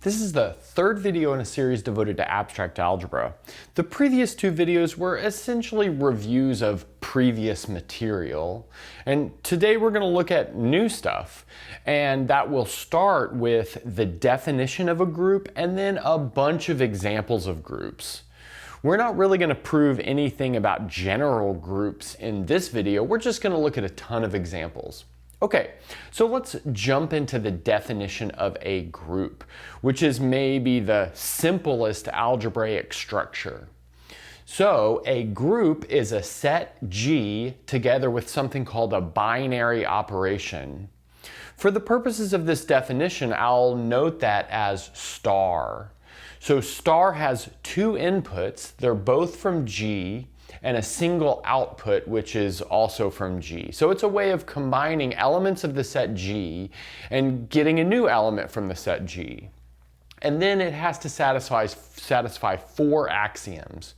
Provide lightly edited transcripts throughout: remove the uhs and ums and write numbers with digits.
This is the third video in a series devoted to abstract algebra. The previous two videos were essentially reviews of previous material, and today we're going to look at new stuff, and that will start with the definition of a group and then a bunch of examples of groups. We're not really going to prove anything about general groups in this video, we're just going to look at a ton of examples. Okay, so let's jump into the definition of a group, which is maybe the simplest algebraic structure. So a group is a set G together with something called a binary operation. For the purposes of this definition, I'll note that as star. So star has two inputs, they're both from G, and a single output which is also from G. So it's a way of combining elements of the set G and getting a new element from the set G. And then it has to satisfy four axioms.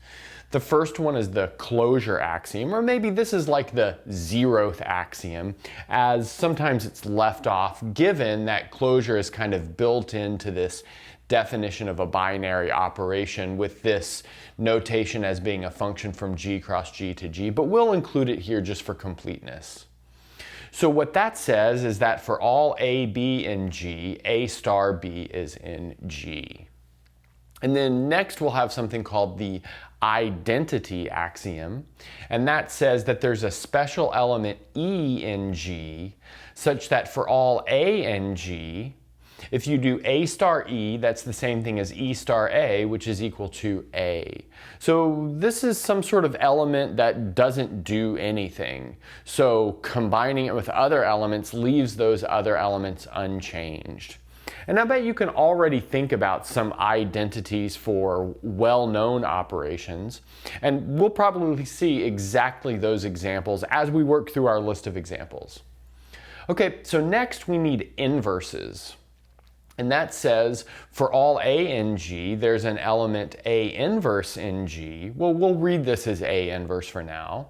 The first one is the closure axiom, or maybe this is like the zeroth axiom, as sometimes it's left off given that closure is kind of built into this definition of a binary operation with this notation as being a function from G cross G to G, but we'll include it here just for completeness. So what that says is that for all A, B in G, A star B is in G. And then next we'll have something called the identity axiom, and that says that there's a special element E in G such that for all A in G, if you do A star E, that's the same thing as E star A, which is equal to A. So this is some sort of element that doesn't do anything. So combining it with other elements leaves those other elements unchanged. And I bet you can already think about some identities for well-known operations, and we'll probably see exactly those examples as we work through our list of examples. Okay, so next we need inverses. And that says for all A in G, there's an element A inverse in G. Well, we'll read this as A inverse for now,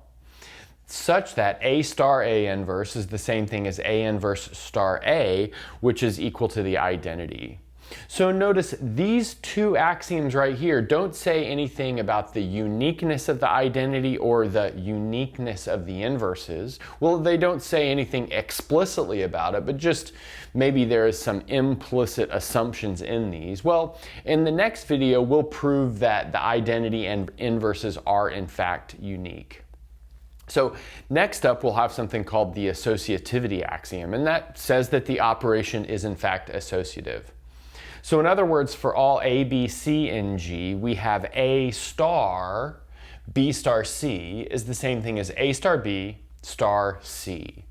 such that A star A inverse is the same thing as A inverse star A, which is equal to the identity. So notice these two axioms right here don't say anything about the uniqueness of the identity or the uniqueness of the inverses. Well, they don't say anything explicitly about it, but just maybe there is some implicit assumptions in these. Well, in the next video, we'll prove that the identity and inverses are in fact unique. So next up, we'll have something called the associativity axiom, and that says that the operation is in fact associative. So in other words, for all A, B, C in G, we have A star B star C is the same thing as A star B star C.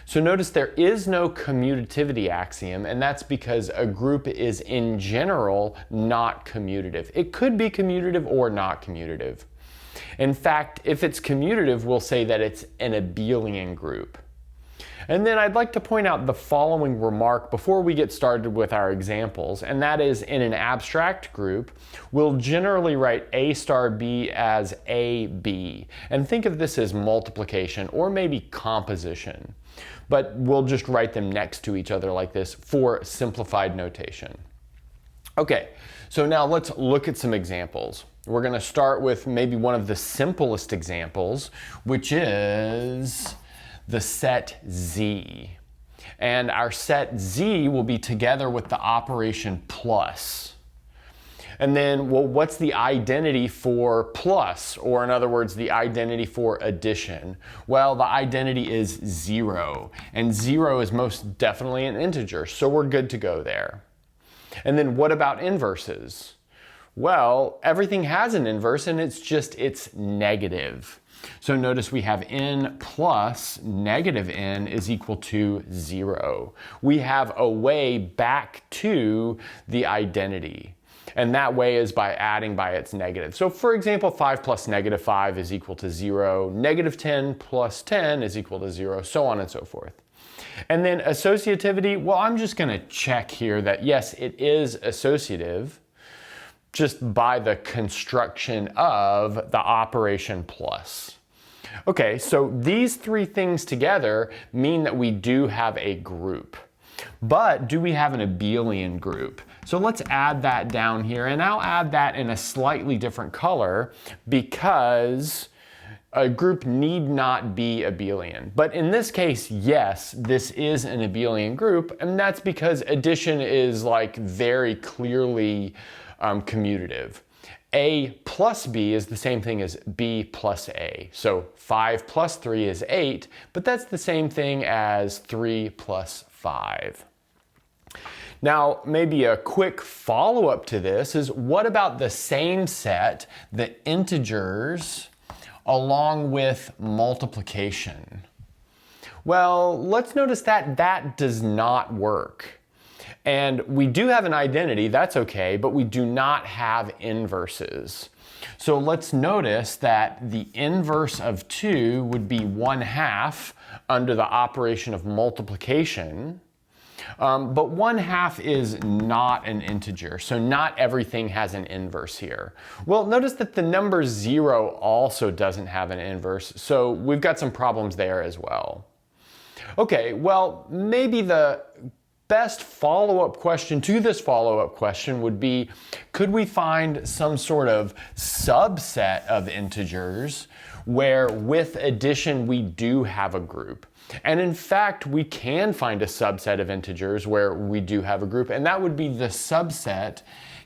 So notice there is no commutativity axiom, and that's because a group is in general not commutative. It could be commutative or not commutative. In fact, if it's commutative, we'll say that it's an abelian group. And then I'd like to point out the following remark before we get started with our examples, and that is in an abstract group, we'll generally write A star B as AB, and think of this as multiplication or maybe composition, but we'll just write them next to each other like this for simplified notation. Okay, so now let's look at some examples. We're going to start with maybe one of the simplest examples, which is the set Z. And our set Z will be together with the operation plus. And then, well, what's the identity for plus? Or in other words, the identity for addition? Well, the identity is 0. And 0 is most definitely an integer, so we're good to go there. And then what about inverses? Well, everything has an inverse, and it's negative. So notice we have n plus negative n is equal to 0. We have a way back to the identity. And that way is by adding by its negative. So for example, 5 plus negative 5 is equal to 0. Negative 10 plus 10 is equal to 0, so on and so forth. And then associativity, well, I'm just going to check here that yes, it is associative, just by the construction of the operation plus. Okay, so these three things together mean that we do have a group. But do we have an abelian group? So let's add that down here, and I'll add that in a slightly different color because a group need not be abelian. But in this case, yes, this is an abelian group, and that's because addition is like very clearly commutative. A plus B is the same thing as B plus A. So 5 plus 3 is 8, but that's the same thing as 3 plus 5. Now, maybe a quick follow-up to this is, what about the same set, the integers, along with multiplication? Well, let's notice that that does not work. And we do have an identity, that's okay, but we do not have inverses. So let's notice that the inverse of 2 would be 1/2 under the operation of multiplication. But 1/2 is not an integer, so not everything has an inverse here. Well, notice that the number 0 also doesn't have an inverse, so we've got some problems there as well. Okay, well, maybe the best follow-up question to this follow-up question would be, could we find some sort of subset of integers where with addition we do have a group? And in fact, we can find a subset of integers where we do have a group, and that would be the subset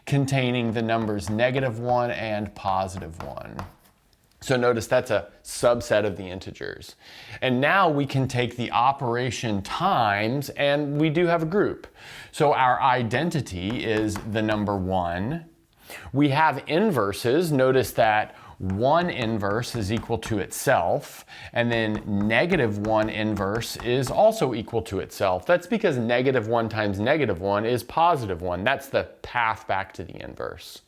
containing the numbers -1 and +1. So notice that's a subset of the integers. And now we can take the operation times, and we do have a group. So our identity is the number 1. We have inverses. Notice that 1 inverse is equal to itself, and then -1 inverse is also equal to itself. That's because -1 times -1 is +1. That's the path back to the inverse.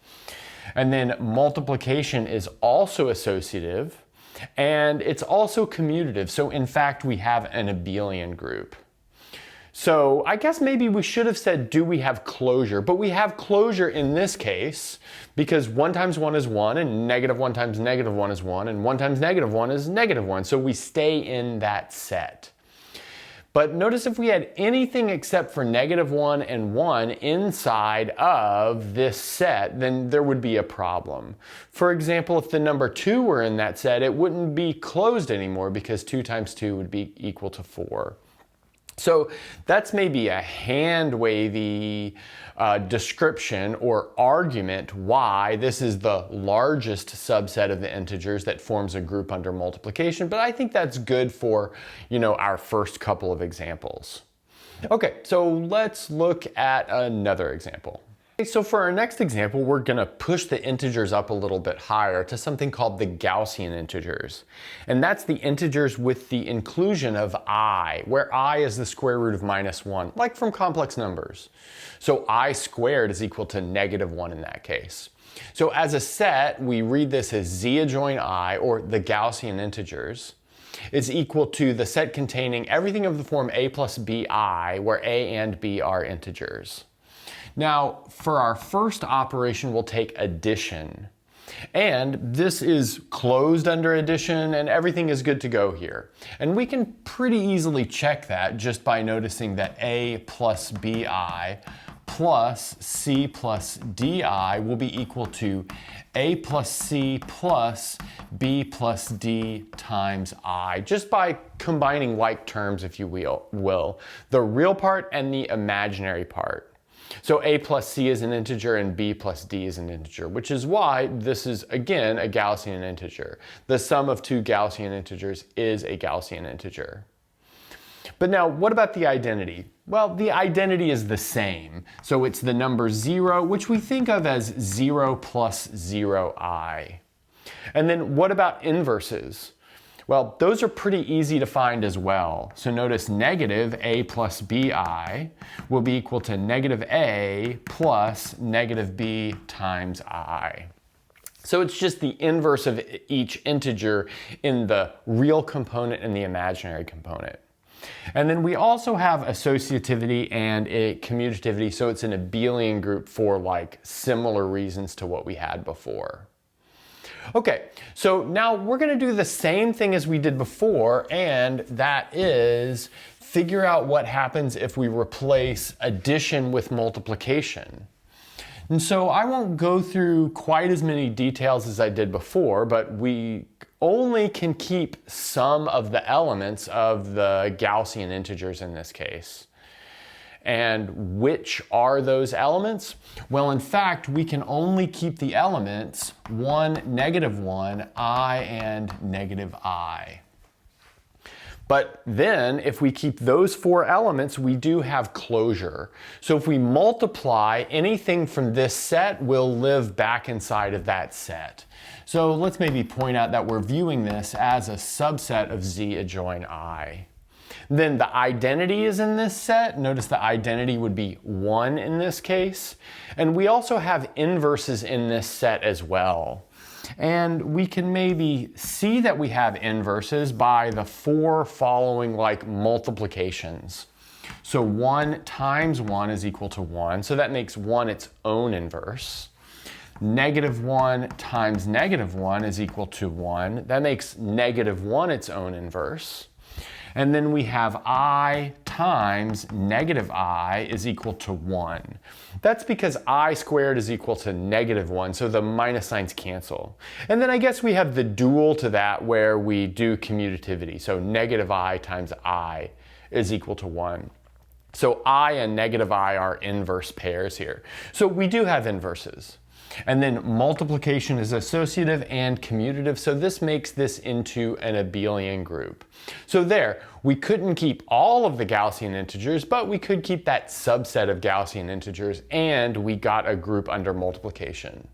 And then multiplication is also associative, and it's also commutative. So in fact, we have an abelian group. So I guess maybe we should have said, do we have closure? But we have closure in this case because 1 times 1 is 1, and -1 times -1 is 1, and 1 times -1 is -1. So we stay in that set. But notice if we had anything except for -1 and 1 inside of this set, then there would be a problem. For example, if the number 2 were in that set, it wouldn't be closed anymore because 2 times 2 would be equal to 4. So that's maybe a hand-wavy description or argument why this is the largest subset of the integers that forms a group under multiplication, but I think that's good for, our first couple of examples. Okay, so let's look at another example. So for our next example, we're going to push the integers up a little bit higher to something called the Gaussian integers. And that's the integers with the inclusion of I, where I is the square root of -1, like from complex numbers. So I squared is equal to -1 in that case. So as a set, we read this as Z adjoin I, or the Gaussian integers, is equal to the set containing everything of the form A plus BI, where A and B are integers. Now, for our first operation, we'll take addition. And this is closed under addition, and everything is good to go here. And we can pretty easily check that just by noticing that A plus BI plus C plus DI will be equal to A plus C plus B plus D times I, just by combining like terms, if you will, the real part and the imaginary part. So A plus C is an integer and B plus D is an integer, which is why this is, again, a Gaussian integer. The sum of two Gaussian integers is a Gaussian integer. But now, what about the identity? Well, the identity is the same. So it's the number 0, which we think of as 0 plus 0i. And then what about inverses? Well, those are pretty easy to find as well. So notice negative A plus BI will be equal to negative A plus negative B times I. So it's just the inverse of each integer in the real component and the imaginary component. And then we also have associativity and a commutativity, so it's an abelian group for like similar reasons to what we had before. Okay, so now we're going to do the same thing as we did before, and that is figure out what happens if we replace addition with multiplication. And so I won't go through quite as many details as I did before, but we only can keep some of the elements of the Gaussian integers in this case. And which are those elements? Well, in fact, we can only keep the elements 1, -1, I, and -I. But then, if we keep those 4 elements, we do have closure. So if we multiply, anything from this set will live back inside of that set. So let's maybe point out that we're viewing this as a subset of Z adjoin I. Then the identity is in this set. Notice the identity would be 1 in this case. And we also have inverses in this set as well. And we can maybe see that we have inverses by the 4 following like multiplications. So 1 times 1 is equal to 1. So that makes 1 its own inverse. -1 times -1 is equal to 1. That makes -1 its own inverse. And then we have I times -I is equal to 1. That's because I squared is equal to -1, so the minus signs cancel. And then I guess we have the dual to that where we do commutativity. So -I times I is equal to 1. So I and -I are inverse pairs here. So we do have inverses. And then multiplication is associative and commutative, so this makes this into an abelian group. So there, we couldn't keep all of the Gaussian integers, but we could keep that subset of Gaussian integers, and we got a group under multiplication.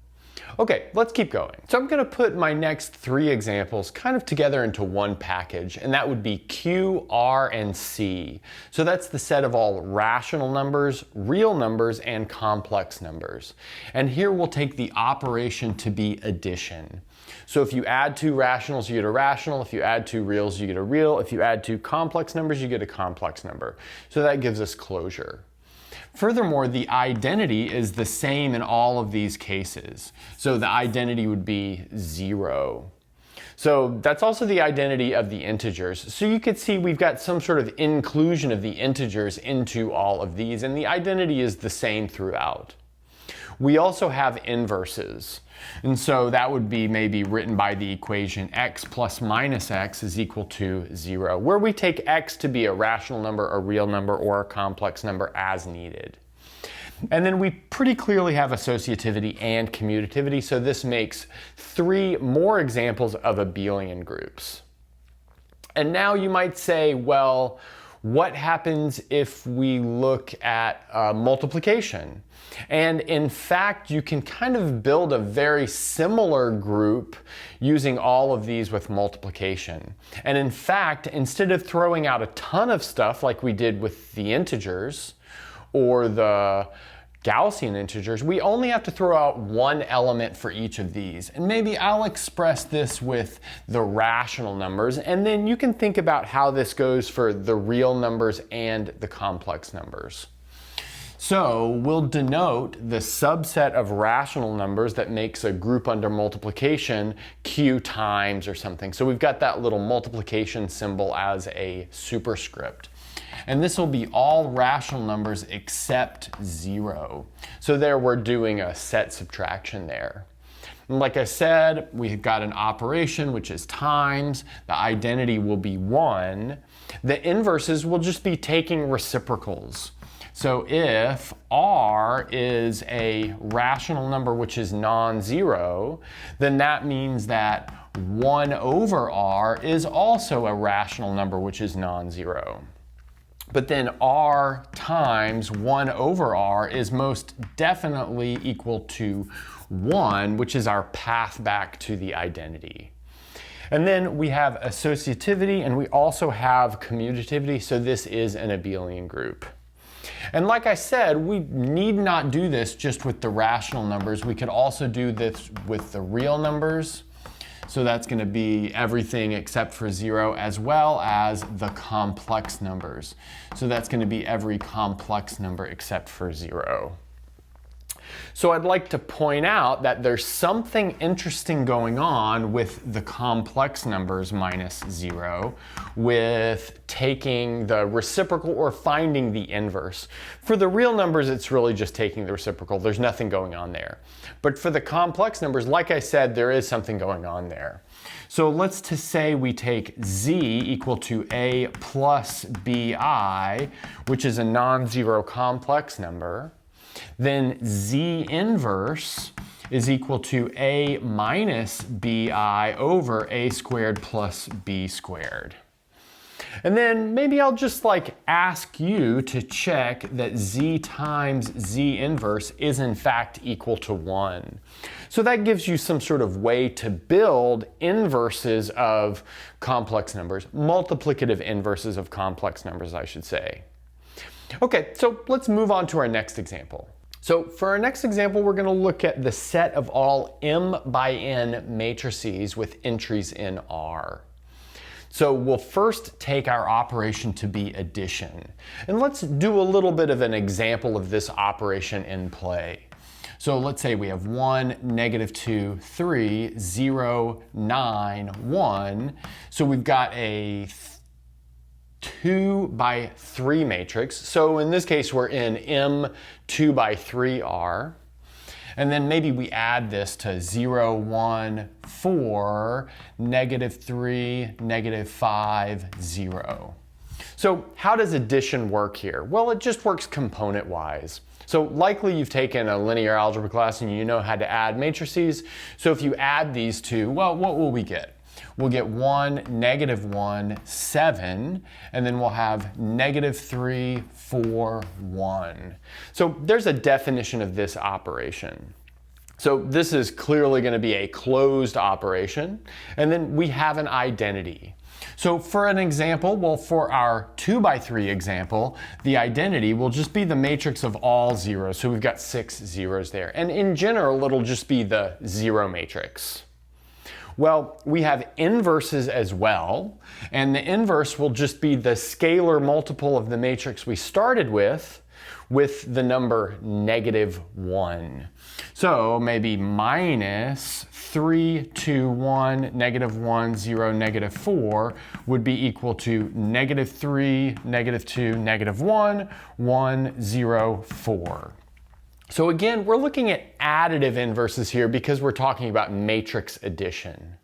Okay, let's keep going. So I'm going to put my next 3 examples kind of together into one package, and that would be Q, R, and C. So that's the set of all rational numbers, real numbers, and complex numbers. And here we'll take the operation to be addition. So if you add 2 rationals, you get a rational. If you add 2 reals, you get a real. If you add 2 complex numbers, you get a complex number. So that gives us closure. Furthermore, the identity is the same in all of these cases. So the identity would be 0. So that's also the identity of the integers. So you could see we've got some sort of inclusion of the integers into all of these, and the identity is the same throughout. We also have inverses. And so that would be maybe written by the equation x plus minus x is equal to 0, where we take x to be a rational number, a real number, or a complex number as needed. And then we pretty clearly have associativity and commutativity, so this makes 3 more examples of abelian groups. And now you might say, well, what happens if we look at multiplication? And in fact, you can kind of build a very similar group using all of these with multiplication. And in fact, instead of throwing out a ton of stuff like we did with the integers or the Gaussian integers, we only have to throw out 1 element for each of these. And maybe I'll express this with the rational numbers, and then you can think about how this goes for the real numbers and the complex numbers. So we'll denote the subset of rational numbers that makes a group under multiplication Q times or something. So we've got that little multiplication symbol as a superscript. And this will be all rational numbers except 0. So there we're doing a set subtraction there. And like I said, we've got an operation which is times. The identity will be 1. The inverses will just be taking reciprocals. So if R is a rational number which is non-zero, then that means that 1 over R is also a rational number which is non-zero. But then R times 1 over R is most definitely equal to 1, which is our path back to the identity. And then we have associativity, and we also have commutativity, so this is an abelian group. And like I said, we need not do this just with the rational numbers. We could also do this with the real numbers. So that's going to be everything except for 0, as well as the complex numbers. So that's going to be every complex number except for 0. So I'd like to point out that there's something interesting going on with the complex numbers minus 0 with taking the reciprocal or finding the inverse. For the real numbers, it's really just taking the reciprocal. There's nothing going on there. But for the complex numbers, like I said, there is something going on there. So let's just say we take z equal to a plus bi, which is a non-zero complex number. Then z inverse is equal to a minus bi over a squared plus b squared. And then maybe I'll just ask you to check that z times z inverse is in fact equal to 1. So that gives you some sort of way to build inverses of complex numbers, multiplicative inverses of complex numbers, I should say. Okay, so let's move on to our next example. So for our next example, we're going to look at the set of all m by n matrices with entries in R. So we'll first take our operation to be addition. And let's do a little bit of an example of this operation in play. So let's say we have 1, -2, 3, 0, 9, 1. So we've got a 2 by 3 matrix. So in this case, we're in M 2 by 3 R. And then maybe we add this to 0, 1, 4, -3, -5, 0. So how does addition work here? Well, it just works component-wise. So likely you've taken a linear algebra class and you know how to add matrices. So if you add these two, well, what will we get? We'll get 1, -1, 7, and then we'll have -3, 4, 1. So there's a definition of this operation. So this is clearly going to be a closed operation, and then we have an identity. So for an example, well, for our 2 by 3 example, the identity will just be the matrix of all zeros. So we've got 6 zeros there. And in general, it'll just be the zero matrix. Well, we have inverses as well, and the inverse will just be the scalar multiple of the matrix we started with the number -1. So maybe -3, 2, 1, -1, 0, -4 would be equal to -3, -2, -1, 1, 0, 4. So again, we're looking at additive inverses here because we're talking about matrix addition.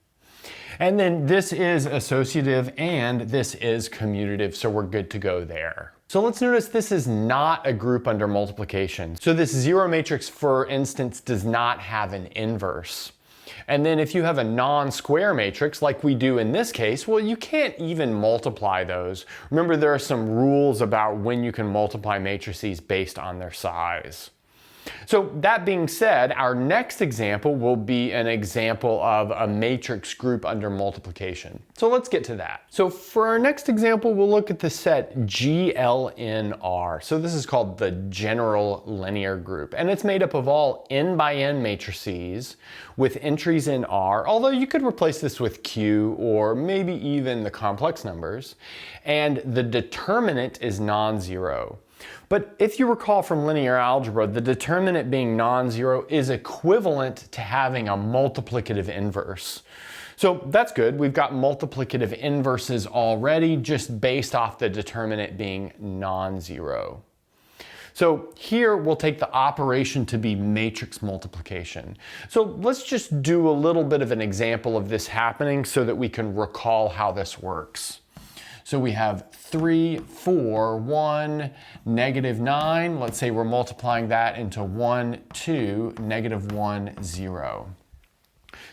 And then this is associative and this is commutative, so we're good to go there. So let's notice this is not a group under multiplication. So this zero matrix, for instance, does not have an inverse. And then if you have a non-square matrix, like we do in this case, well, you can't even multiply those. Remember, there are some rules about when you can multiply matrices based on their size. So that being said, our next example will be an example of a matrix group under multiplication. So let's get to that. So for our next example, we'll look at the set GLNR. So this is called the general linear group, and it's made up of all n by n matrices with entries in R, although you could replace this with Q or maybe even the complex numbers, and the determinant is non-zero. But if you recall from linear algebra, the determinant being non-zero is equivalent to having a multiplicative inverse. So that's good. We've got multiplicative inverses already just based off the determinant being non-zero. So here we'll take the operation to be matrix multiplication. So let's just do a little bit of an example of this happening so that we can recall how this works. So we have 3, 4, 1, -9. Let's say we're multiplying that into 1, 2, -1, 0.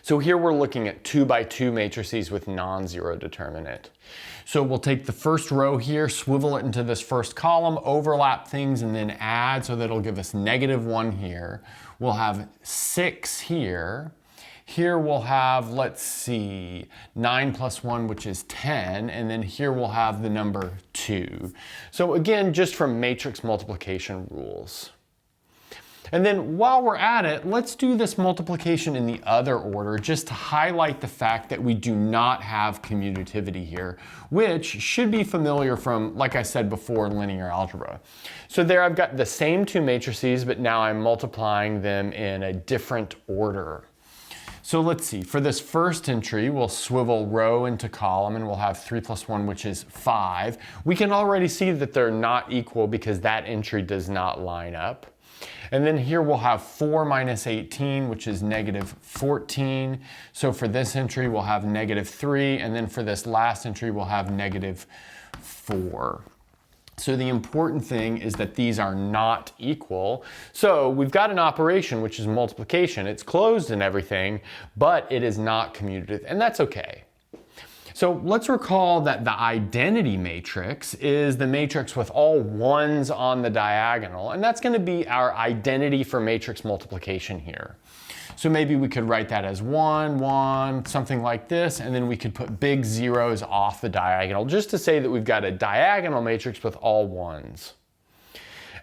So here we're looking at 2 by 2 matrices with non-zero determinant. So we'll take the first row here, swivel it into this first column, overlap things, and then add, so that'll give us -1 here. We'll have 6 here. Here we'll have, let's see, 9 plus 1, which is 10, and then here we'll have the number 2. So again, just from matrix multiplication rules. And then while we're at it, let's do this multiplication in the other order just to highlight the fact that we do not have commutativity here, which should be familiar from, like I said before, linear algebra. So there I've got the same two matrices, but now I'm multiplying them in a different order. So let's see, for this first entry, we'll swivel row into column and we'll have 3 plus 1, which is 5. We can already see that they're not equal because that entry does not line up. And then here we'll have 4 minus 18, which is negative 14. So for this entry, we'll have negative 3. And then for this last entry, we'll have negative 4. So the important thing is that these are not equal. So we've got an operation, which is multiplication. It's closed and everything, but it is not commutative, and that's okay. So let's recall that the identity matrix is the matrix with all ones on the diagonal, and that's going to be our identity for matrix multiplication here. So maybe we could write that as 1, 1, something like this, and then we could put big zeros off the diagonal just to say that we've got a diagonal matrix with all ones.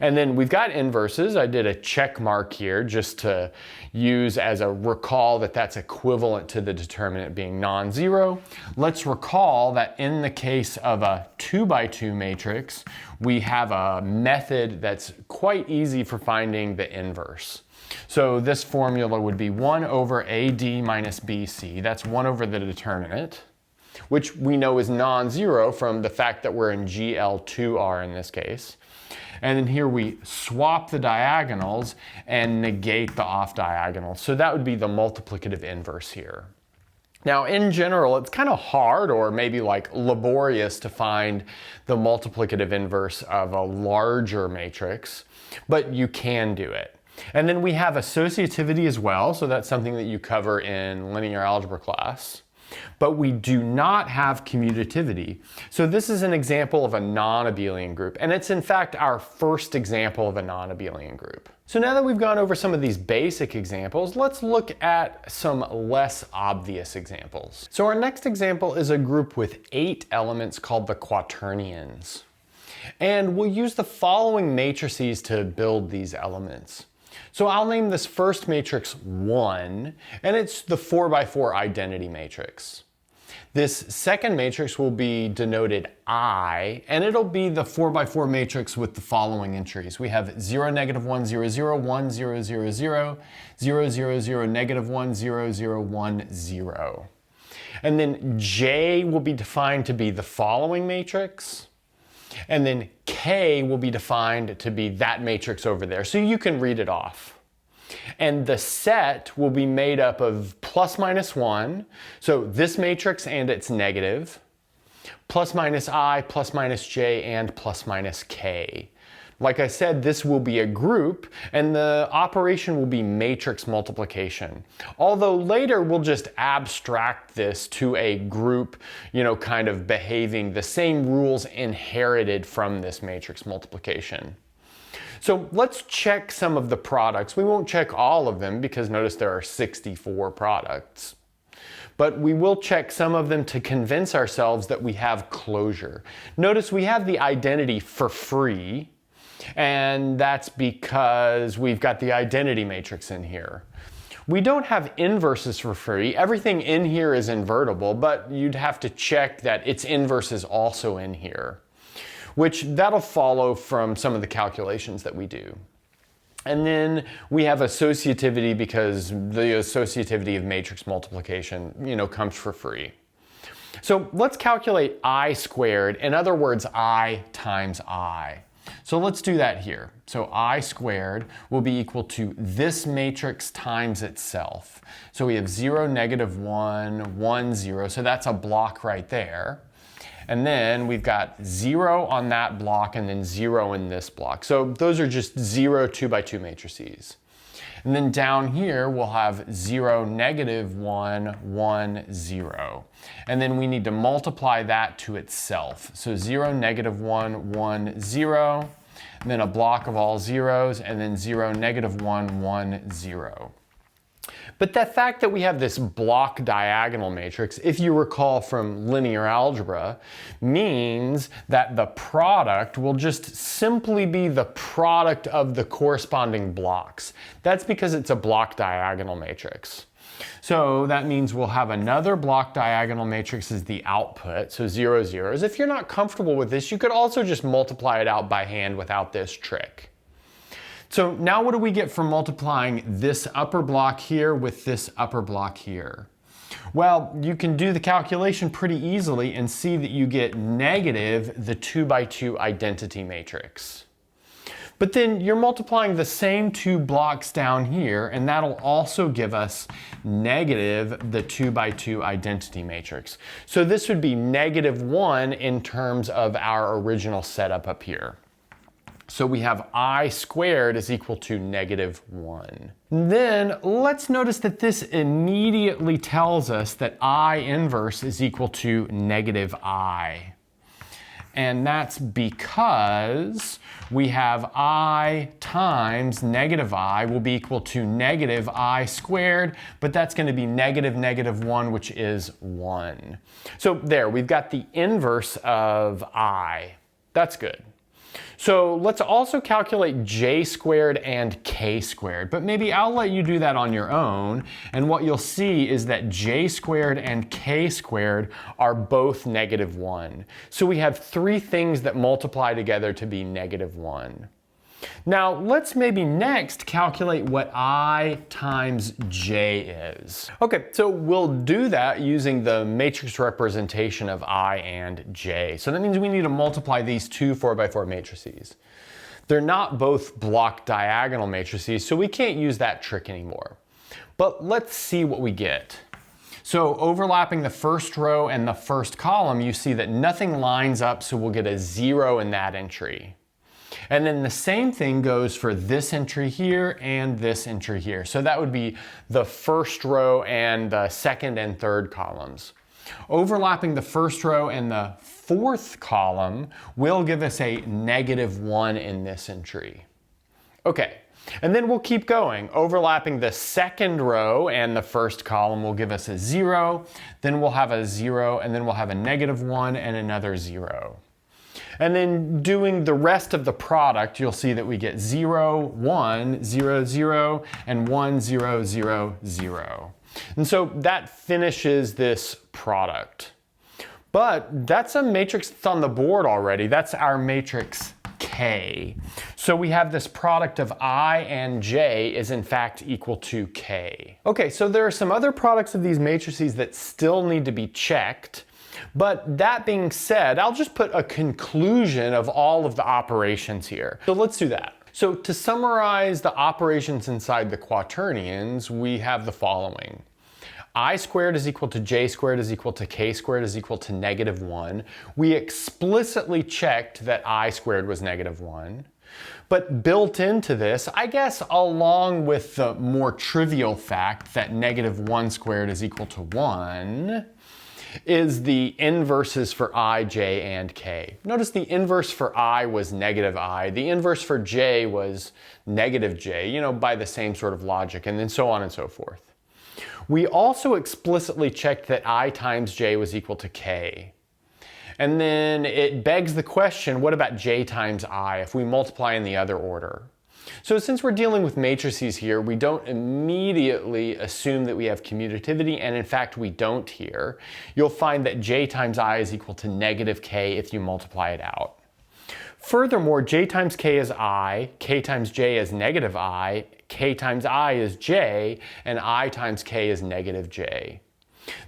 And then we've got inverses. I did a check mark here just to use as a recall that that's equivalent to the determinant being non-zero. Let's recall that in the case of a 2 by 2 matrix, we have a method that's quite easy for finding the inverse. So this formula would be 1 over AD minus BC. That's 1 over the determinant, which we know is non-zero from the fact that we're in GL2R in this case. And then here we swap the diagonals and negate the off diagonal. So that would be the multiplicative inverse here. Now, in general, it's kind of hard or maybe like laborious to find the multiplicative inverse of a larger matrix, but you can do it. And then we have associativity as well. So that's something that you cover in linear algebra class. But we do not have commutativity. So this is an example of a non-abelian group, and it's in fact our first example of a non-abelian group. So now that we've gone over some of these basic examples, let's look at some less obvious examples. So our next example is a group with 8 elements called the quaternions. And we'll use the following matrices to build these elements. So I'll name this first matrix 1, and it's the 4 by 4 identity matrix. This second matrix will be denoted I, and it'll be the 4 by 4 matrix with the following entries. We have 0, negative 1, 0, 0, 1, 0, 0, 0, 0, 0, 0, negative 1, 0, 0, 1, 0. And then J will be defined to be the following matrix. And then K will be defined to be that matrix over there. So you can read it off. And the set will be made up of plus minus 1. So this matrix and its negative. Plus minus I, plus minus J, and plus minus K. Like I said, this will be a group, and the operation will be matrix multiplication. Although later we'll just abstract this to a group, kind of behaving the same rules inherited from this matrix multiplication. So let's check some of the products. We won't check all of them because notice there are 64 products. But we will check some of them to convince ourselves that we have closure. Notice we have the identity for free. And that's because we've got the identity matrix in here. We don't have inverses for free. Everything in here is invertible, but you'd have to check that its inverse is also in here, which that'll follow from some of the calculations that we do. And then we have associativity because the associativity of matrix multiplication, comes for free. So let's calculate I squared. In other words, I times I. So let's do that here. So I squared will be equal to this matrix times itself. So we have 0, negative 1, 1, 0. So that's a block right there. And then we've got 0 on that block and then 0 in this block. So those are just 0 2 by 2 matrices. And then down here we'll have 0, negative 1, 1, 0. And then we need to multiply that to itself. So 0, negative 1, 1, 0. And then a block of all zeros, and then 0, negative 1, 1, 0. But the fact that we have this block diagonal matrix, if you recall from linear algebra, means that the product will just simply be the product of the corresponding blocks. That's because it's a block diagonal matrix. So that means we'll have another block diagonal matrix as the output, so 0, 0s. If you're not comfortable with this, you could also just multiply it out by hand without this trick. So now what do we get from multiplying this upper block here with this upper block here? Well, you can do the calculation pretty easily and see that you get negative the 2 by 2 identity matrix. But then you're multiplying the same two blocks down here, and that'll also give us negative the 2 by 2 identity matrix. So this would be -1 in terms of our original setup up here. So we have I squared is equal to -1. Then let's notice that this immediately tells us that I inverse is equal to -I. And that's because we have I times -I will be equal to -I squared, but that's going to be -1, which is 1. So there, we've got the inverse of I. That's good. So let's also calculate j squared and k squared, but maybe I'll let you do that on your own. And what you'll see is that j squared and k squared are both -1. So we have three things that multiply together to be -1. Now let's maybe next calculate what I times j is. Okay, so we'll do that using the matrix representation of I and j. So that means we need to multiply these two 4x4 matrices. They're not both block diagonal matrices, so we can't use that trick anymore. But let's see what we get. So overlapping the first row and the first column, you see that nothing lines up, so we'll get a 0 in that entry. And then the same thing goes for this entry here and this entry here. So that would be the first row and the second and third columns. Overlapping the first row and the fourth column will give us a -1 in this entry. Okay, and then we'll keep going. Overlapping the second row and the first column will give us a 0, then we'll have a 0, and then we'll have a -1 and another 0. And then doing the rest of the product, you'll see that we get 0, 1, 0, 0, and 1, 0, 0, 0. And so that finishes this product. But that's a matrix that's on the board already. That's our matrix K. So we have this product of I and J is in fact equal to K. Okay, so there are some other products of these matrices that still need to be checked. But that being said, I'll just put a conclusion of all of the operations here. So let's do that. So to summarize the operations inside the quaternions, we have the following. I squared is equal to j squared is equal to k squared is equal to -1. We explicitly checked that I squared was -1. But built into this, I guess along with the more trivial fact that -1 squared is equal to 1, is the inverses for I, j, and k. Notice the inverse for I was -I. The inverse for j was -j, you know, by the same sort of logic, and then so on and so forth. We also explicitly checked that I times j was equal to k. And then it begs the question, what about j times I if we multiply in the other order? So since we're dealing with matrices here, we don't immediately assume that we have commutativity, and in fact we don't here. You'll find that j times I is equal to -k if you multiply it out. Furthermore, j times k is I, k times j is -I, k times I is j, and I times k is -j.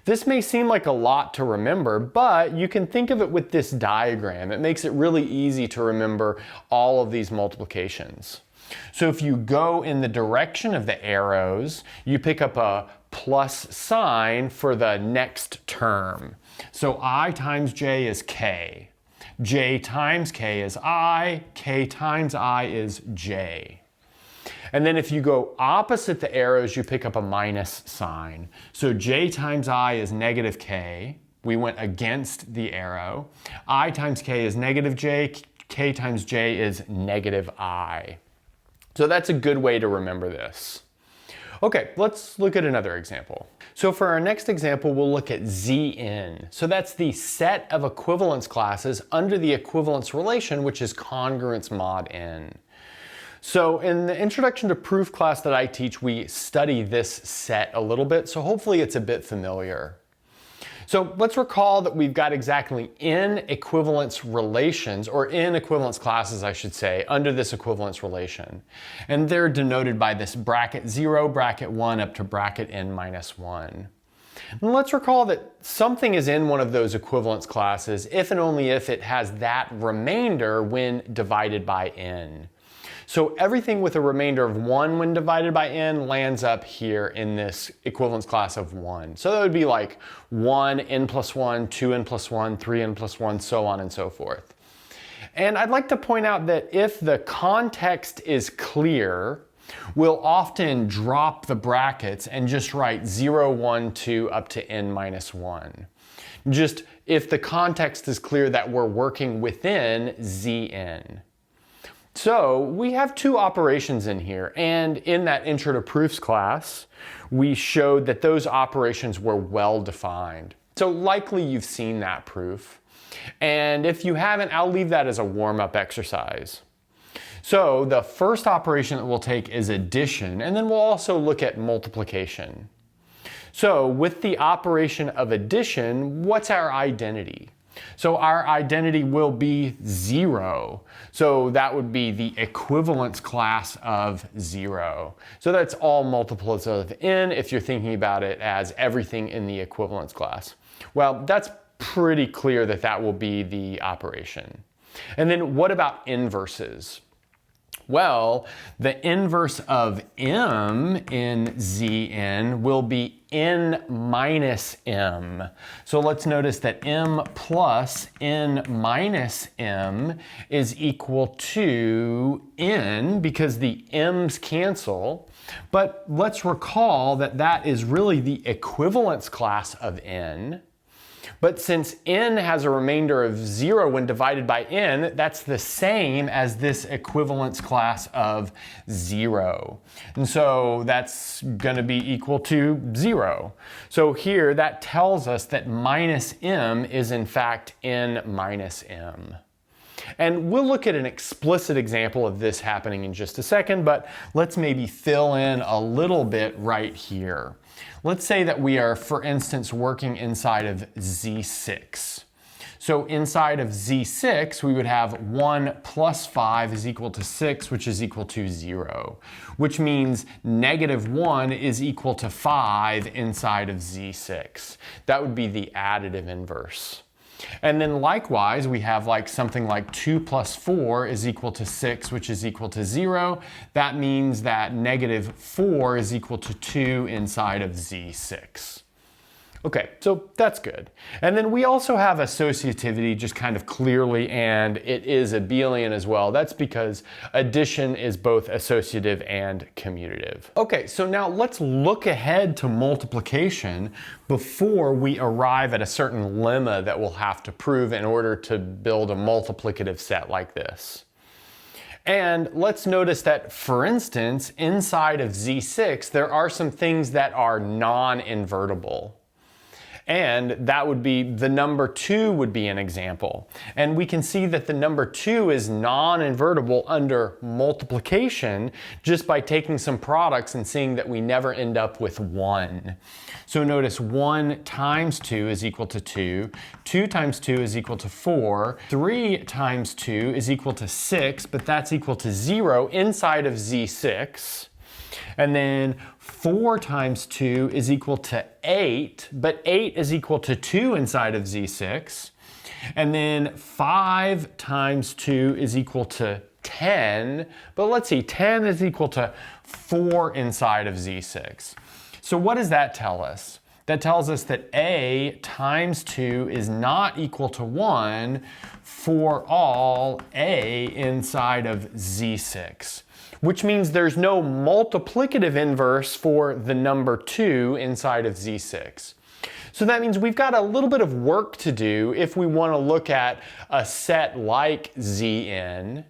This may seem like a lot to remember, but you can think of it with this diagram. It makes it really easy to remember all of these multiplications. So if you go in the direction of the arrows, you pick up a plus sign for the next term. So I times j is k. J times k is I, k times I is j. And then if you go opposite the arrows, you pick up a minus sign. So j times I is -k. We went against the arrow. I times k is -j, k times j is -I. So that's a good way to remember this. Okay, let's look at another example. So for our next example, we'll look at Zn. So that's the set of equivalence classes under the equivalence relation, which is congruence mod n. So in the introduction to proof class that I teach, we study this set a little bit, so hopefully it's a bit familiar. So let's recall that we've got exactly n equivalence relations, or n equivalence classes I should say, under this equivalence relation. And they're denoted by this bracket 0, bracket 1, up to bracket n minus 1. And let's recall that something is in one of those equivalence classes if and only if it has that remainder when divided by n. So everything with a remainder of 1 when divided by n lands up here in this equivalence class of 1. So that would be like 1, n plus 1, 2n plus 1, 3n plus 1, so on and so forth. And I'd like to point out that if the context is clear, we'll often drop the brackets and just write 0, 1, 2 up to n minus 1. Just if the context is clear that we're working within Zn. So we have two operations in here, and in that Intro to Proofs class, we showed that those operations were well defined. So likely you've seen that proof. And if you haven't, I'll leave that as a warm-up exercise. So the first operation that we'll take is addition, and then we'll also look at multiplication. So with the operation of addition, what's our identity? So our identity will be 0. So that would be the equivalence class of 0. So that's all multiples of n if you're thinking about it as everything in the equivalence class. Well, that's pretty clear that that will be the operation. And then what about inverses? Well, the inverse of m in Zn will be n minus m. So let's notice that m plus n minus m is equal to n because the m's cancel. But let's recall that that is really the equivalence class of n. But since n has a remainder of 0 when divided by n, that's the same as this equivalence class of 0. And so that's going to be equal to 0. So here that tells us that minus m is in fact n minus m. And we'll look at an explicit example of this happening in just a second, but let's maybe fill in a little bit right here. Let's say that we are, for instance, working inside of Z6. So inside of Z6, we would have 1 plus 5 is equal to 6, which is equal to 0, which means negative 1 is equal to 5 inside of Z6. That would be the additive inverse. And then likewise, we have like something like 2 plus 4 is equal to 6, which is equal to 0. That means that negative 4 is equal to 2 inside of Z6. Okay, so that's good. And then we also have associativity just kind of clearly, and it is abelian as well. That's because addition is both associative and commutative. Okay, so now let's look ahead to multiplication before we arrive at a certain lemma that we'll have to prove in order to build a multiplicative set like this. And let's notice that, for instance, inside of Z6, there are some things that are non-invertible. And that would be, the number 2 would be an example. And we can see that the number 2 is non-invertible under multiplication just by taking some products and seeing that we never end up with 1. So notice 1 times 2 is equal to 2, 2 times 2 is equal to 4, 3 times 2 is equal to 6, but that's equal to 0 inside of Z6. And then 4 times 2 is equal to 8, but 8 is equal to 2 inside of Z6. And then 5 times 2 is equal to 10, but let's see, 10 is equal to 4 inside of Z6. So what does that tell us? That tells us that A times 2 is not equal to 1 for all A inside of Z6. Which means there's no multiplicative inverse for the number 2 inside of Z6. So that means we've got a little bit of work to do if we want to look at a set like Zn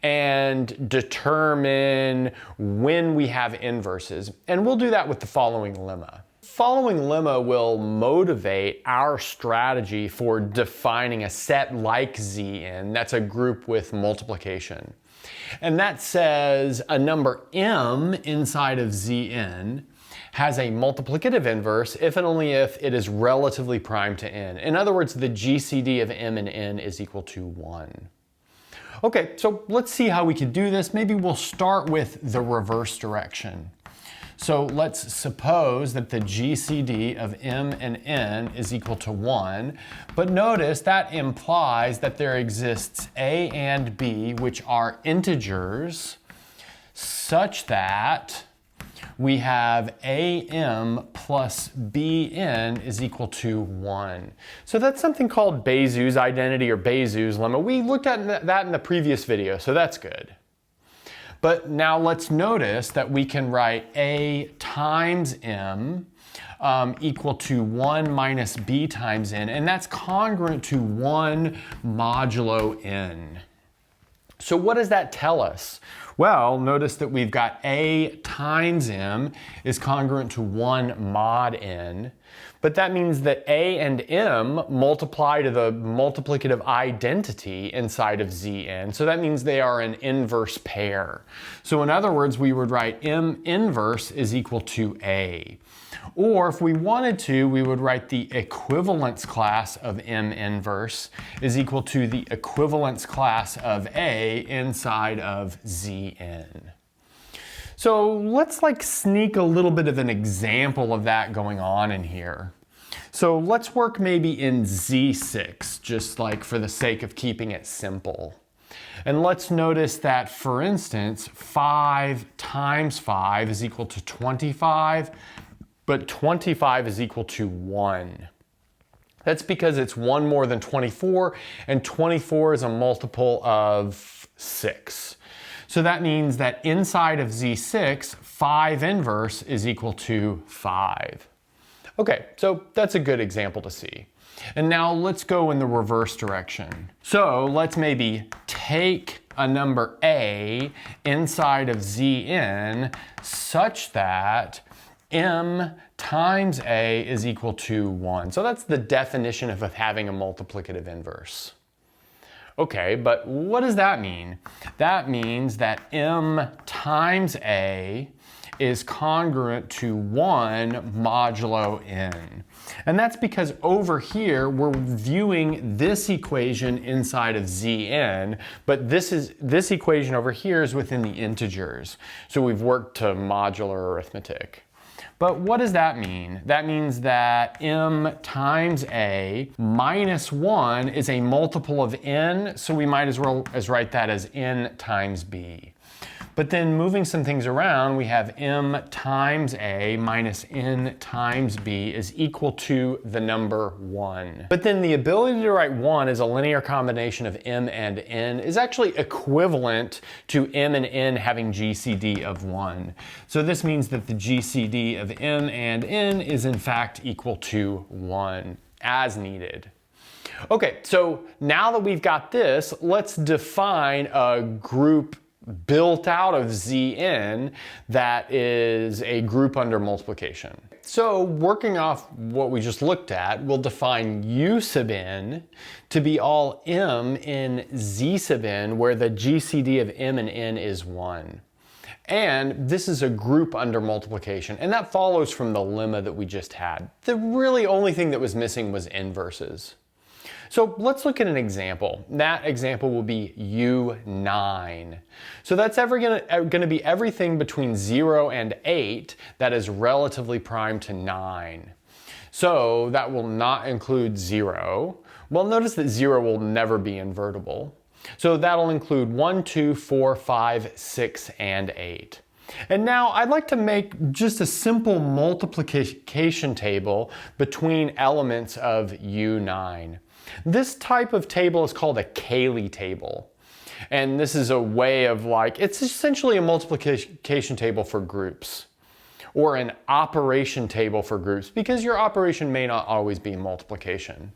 and determine when we have inverses. And we'll do that with the following lemma. Following lemma will motivate our strategy for defining a set like Zn that's a group with multiplication. And that says a number m inside of Zn has a multiplicative inverse if and only if it is relatively prime to n. In other words, the GCD of m and n is equal to 1. Okay, so let's see how we could do this. Maybe we'll start with the reverse direction. So let's suppose that the GCD of m and n is equal to 1, but notice that implies that there exists a and b, which are integers, such that we have am plus bn is equal to 1. So that's something called Bézou's identity or Bézou's lemma. We looked at that in the previous video, so that's good. But now let's notice that we can write a times m equal to 1 minus b times n, and that's congruent to 1 modulo n. So what does that tell us? Well, notice that we've got a times m is congruent to 1 mod n, but that means that a and m multiply to the multiplicative identity inside of Zn, so that means they are an inverse pair. So in other words, we would write m inverse is equal to a. Or if we wanted to, we would write the equivalence class of m inverse is equal to the equivalence class of a inside of Zn. So let's sneak a little bit of an example of that going on in here. So let's work maybe in Z6, just for the sake of keeping it simple. And let's notice that, for instance, 5 times 5 is equal to 25, but 25 is equal to 1. That's because it's 1 more than 24, and 24 is a multiple of 6. So that means that inside of Z6, 5 inverse is equal to 5. Okay, so that's a good example to see. And now let's go in the reverse direction. So let's maybe take a number a inside of Zn such that m times a is equal to 1. So that's the definition of having a multiplicative inverse. Okay, but what does that mean? That means that m times a is congruent to 1 modulo n. And that's because over here we're viewing this equation inside of Zn, but this equation over here is within the integers. So we've worked to modular arithmetic. But what does that mean? That means that m times a minus 1 is a multiple of n, so we might as well write that as n times b. But then moving some things around, we have m times a minus n times b is equal to the number 1. But then the ability to write 1 as a linear combination of m and n is actually equivalent to m and n having GCD of 1. So this means that the GCD of m and n is in fact equal to 1 as needed. Okay, so now that we've got this, let's define a group built out of Zn that is a group under multiplication. So working off what we just looked at, we'll define U sub n to be all m in Z sub n where the GCD of m and n is 1. And this is a group under multiplication, and that follows from the lemma that we just had. The really only thing that was missing was inverses. So let's look at an example. That example will be U9. So that's going to be everything between 0 and 8 that is relatively prime to 9. So that will not include 0. Well, notice that 0 will never be invertible. So that'll include 1, 2, 4, 5, 6, and 8. And now I'd like to make just a simple multiplication table between elements of U9. This type of table is called a Cayley table. And this is a way of it's essentially a multiplication table for groups, or an operation table for groups, because your operation may not always be multiplication.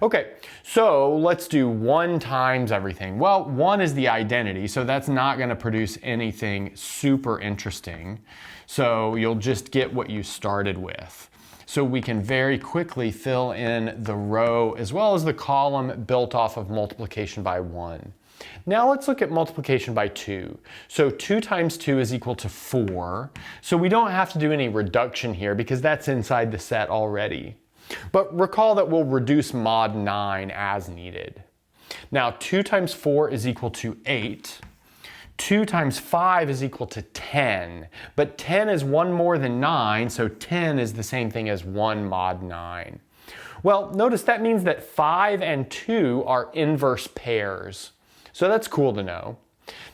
Okay, so let's do 1 times everything. Well, 1 is the identity, so that's not going to produce anything super interesting. So you'll just get what you started with. So we can very quickly fill in the row as well as the column built off of multiplication by 1. Now let's look at multiplication by 2. So 2 times 2 is equal to 4. So we don't have to do any reduction here because that's inside the set already. But recall that we'll reduce mod 9 as needed. Now 2 times 4 is equal to 8. 2 times 5 is equal to 10. But 10 is 1 more than 9, so 10 is the same thing as 1 mod 9. Well, notice that means that 5 and 2 are inverse pairs. So that's cool to know.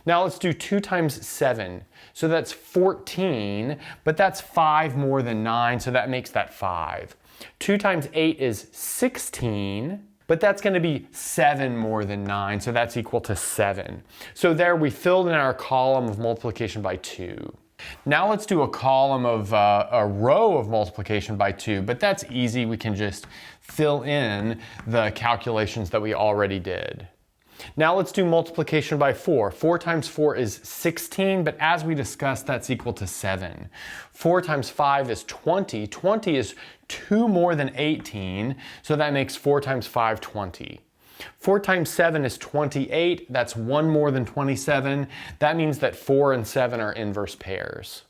Now let's do 2 times 7. So that's 14, but that's 5 more than 9, so that makes that 5. 2 times 8 is 16, but that's going to be 7 more than 9, so that's equal to 7. So there we filled in our column of multiplication by 2. Now let's do a column of a row of multiplication by 2, but that's easy. We can just fill in the calculations that we already did. Now let's do multiplication by 4. 4 times 4 is 16, but as we discussed, that's equal to 7. 4 times 5 is 20. 20 is 2 more than 18, so that makes 4 times 5, 20. 4 times 7 is 28. That's 1 more than 27. That means that 4 and 7 are inverse pairs.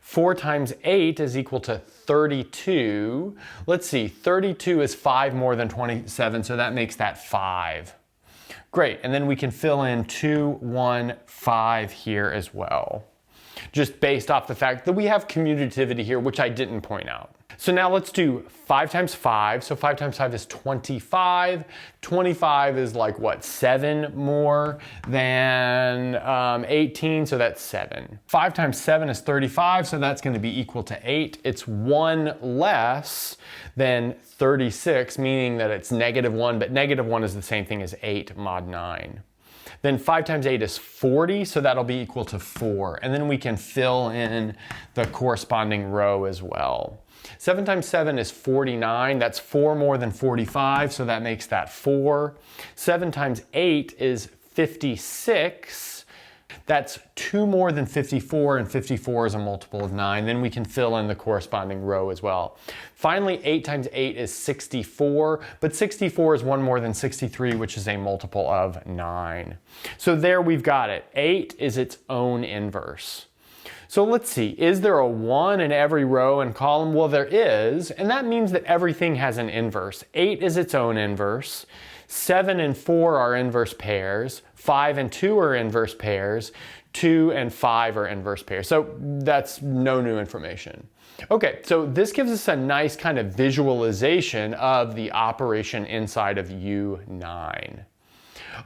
4 times 8 is equal to 32. Let's see, 32 is 5 more than 27, so that makes that 5. Great, and then we can fill in 2, 1, 5 here as well, just based off the fact that we have commutativity here, which I didn't point out. So now let's do 5 times 5. So 5 times 5 is 25. 25 is like what, 7 more than 18, so that's 7. 5 times 7 is 35, so that's going to be equal to 8. It's 1 less than 36, meaning that it's -1, but -1 is the same thing as 8 mod 9. Then 5 times 8 is 40, so that'll be equal to 4. And then we can fill in the corresponding row as well. 7 times 7 is 49. That's 4 more than 45, so that makes that 4. 7 times 8 is 56. That's 2 more than 54, and 54 is a multiple of 9. Then we can fill in the corresponding row as well. Finally, 8 times 8 is 64, but 64 is 1 more than 63, which is a multiple of 9. So there we've got it. 8 is its own inverse. So let's see, is there a 1 in every row and column? Well, there is, and that means that everything has an inverse. 8 is its own inverse. 7 and 4 are inverse pairs. 5 and 2 are inverse pairs. 2 and 5 are inverse pairs. So that's no new information. Okay, so this gives us a nice kind of visualization of the operation inside of U9.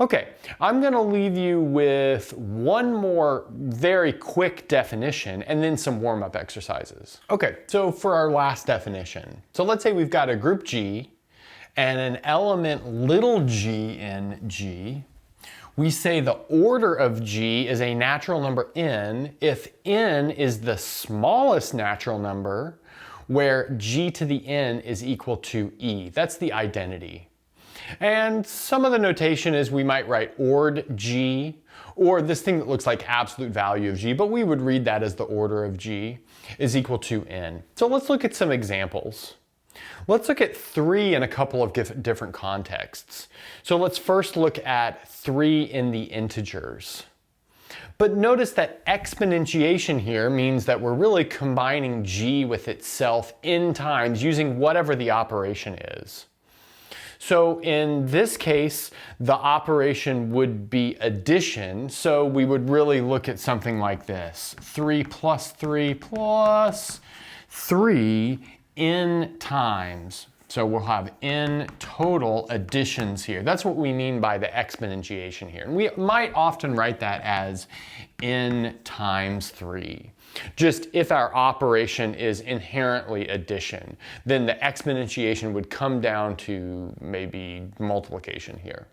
Okay, I'm going to leave you with one more very quick definition and then some warm-up exercises. Okay, so for our last definition. So let's say we've got a group G and an element little g in G. We say the order of G is a natural number n if n is the smallest natural number where G to the n is equal to E. That's the identity. And some of the notation is we might write ord G, or this thing that looks like absolute value of G, but we would read that as the order of G is equal to n. So let's look at some examples. Let's look at 3 in a couple of different contexts. So let's first look at 3 in the integers. But notice that exponentiation here means that we're really combining G with itself n times using whatever the operation is. So in this case, the operation would be addition, so we would really look at something like this. 3 plus 3 plus 3 n times. So we'll have n total additions here. That's what we mean by the exponentiation here. And we might often write that as n times 3. Just if our operation is inherently addition, then the exponentiation would come down to maybe multiplication here.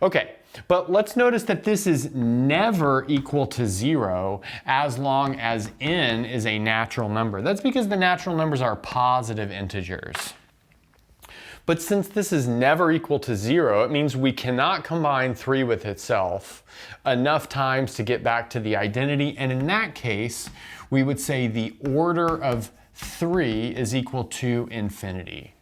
Okay, but let's notice that this is never equal to 0 as long as n is a natural number. That's because the natural numbers are positive integers. But since this is never equal to 0, it means we cannot combine 3 with itself enough times to get back to the identity. And in that case, we would say the order of 3 is equal to infinity.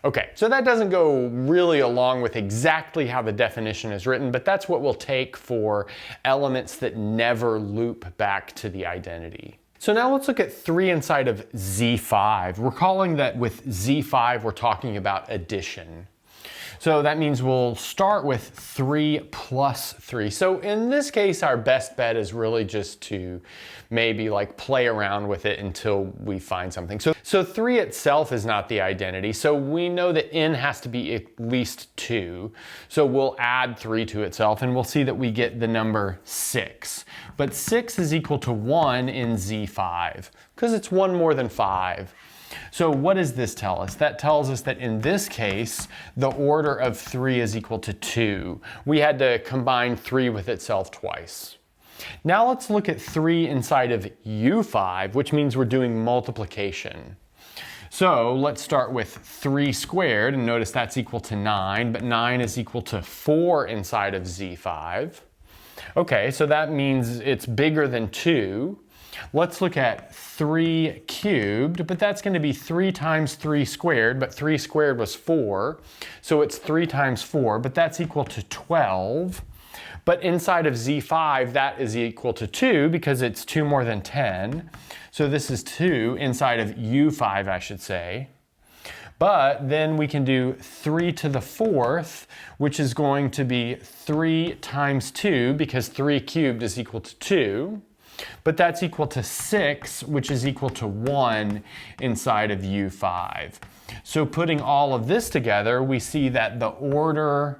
Okay, so that doesn't go really along with exactly how the definition is written, but that's what we'll take for elements that never loop back to the identity. So now let's look at 3 inside of Z5. We're calling that with Z5, we're talking about addition. So that means we'll start with 3 plus 3. So in this case, our best bet is really just to maybe like play around with it until we find something. So 3 itself is not the identity. So we know that n has to be at least 2. So we'll add 3 to itself and we'll see that we get the number 6. But 6 is equal to 1 in Z5 because it's 1 more than 5. So what does this tell us? That tells us that in this case, the order of 3 is equal to 2. We had to combine 3 with itself twice. Now let's look at 3 inside of U5, which means we're doing multiplication. So let's start with 3 squared, and notice that's equal to 9, but 9 is equal to 4 inside of Z5. Okay, so that means it's bigger than 2. Let's look at 3 cubed, but that's going to be 3 times 3 squared, but 3 squared was 4. So it's 3 times 4, but that's equal to 12. But inside of Z5, that is equal to 2 because it's 2 more than 10. So this is 2 inside of U5, I should say. But then we can do 3 to the 4th, which is going to be 3 times 2 because 3 cubed is equal to 2. But that's equal to 6, which is equal to 1 inside of U5. So putting all of this together, we see that the order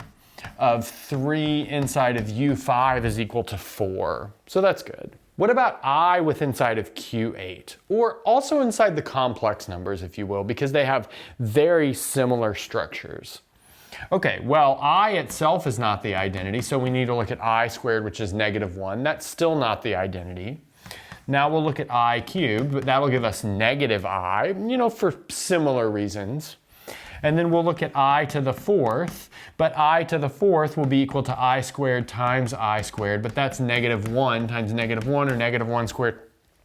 of 3 inside of U5 is equal to 4. So that's good. What about I with inside of Q8? Or also inside the complex numbers, if you will, because they have very similar structures. Okay, well, I itself is not the identity, so we need to look at I squared, which is -1. That's still not the identity. Now we'll look at I cubed, but that'll give us -I, for similar reasons. And then we'll look at I to the 4th, but I to the 4th will be equal to I squared times I squared, but that's -1 times -1 or -1 squared,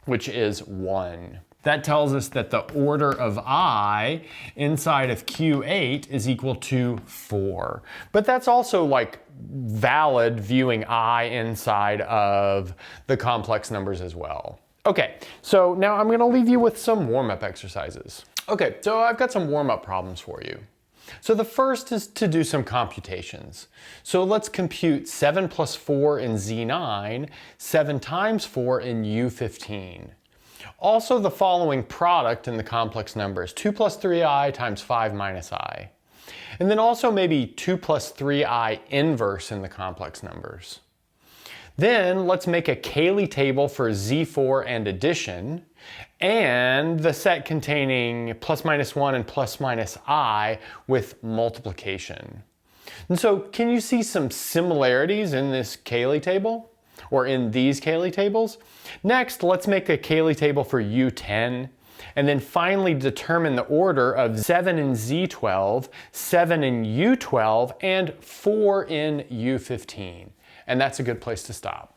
which is 1. That tells us that the order of I inside of Q8 is equal to 4. But that's also like valid viewing I inside of the complex numbers as well. Okay, so now I'm going to leave you with some warm-up exercises. Okay, so I've got some warm-up problems for you. So the first is to do some computations. So let's compute 7 plus 4 in Z9, 7 times 4 in U15. Also the following product in the complex numbers, 2 plus 3i times 5 minus I. And then also maybe 2 plus 3i inverse in the complex numbers. Then let's make a Cayley table for Z4 and addition, and the set containing plus minus 1 and plus minus I with multiplication. And so can you see some similarities in this Cayley table? Or in these Cayley tables? Next, let's make a Cayley table for U10, and then finally determine the order of 7 in Z12, 7 in U12, and 4 in U15. And that's a good place to stop.